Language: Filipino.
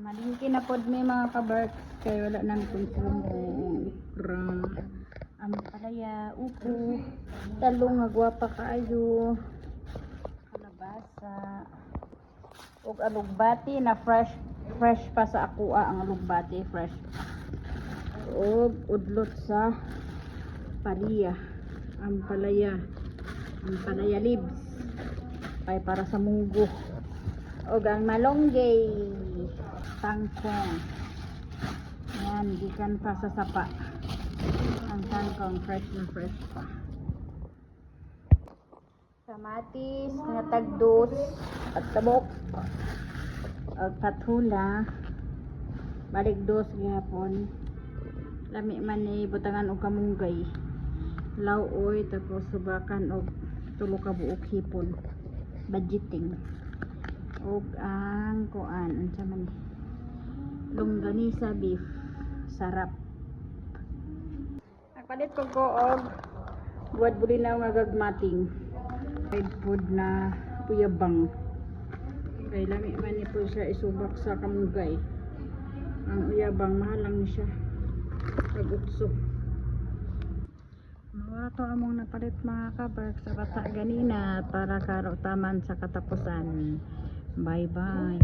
Malingki na pod may mga kabark kay wala nang konsumo. Okra, palaya, upo, talong nga gwapa kaayo, kalabasa, ug alugbati na fresh pa sa akuha ang alugbati fresh. Ug udlot sa palaya, ang palaya leaves ay para sa munggo. Ug ang malunggay tangkong yan gikan pa sa sapa. Ang tangkong fresh na fresh pa. Kamatis nga tagdos at tabok ug patula balik dos gihapon. Lami man ni butangan og kamunggay, lawoy tapos subakan og tulo ka buok hipon budgeting. Ug ang kuan unsa man longganisa beef sarap. Nagpalit ko og buwad bulinaw nga gagmating fried food na uyabang kay lami man ni po siya isubak sa kamunggay. Ang uyabang mahal lang ni siya pag utso. Mawala to among napalit mga kabark sa bata ganina para karo taman sa katapusan. Bye bye.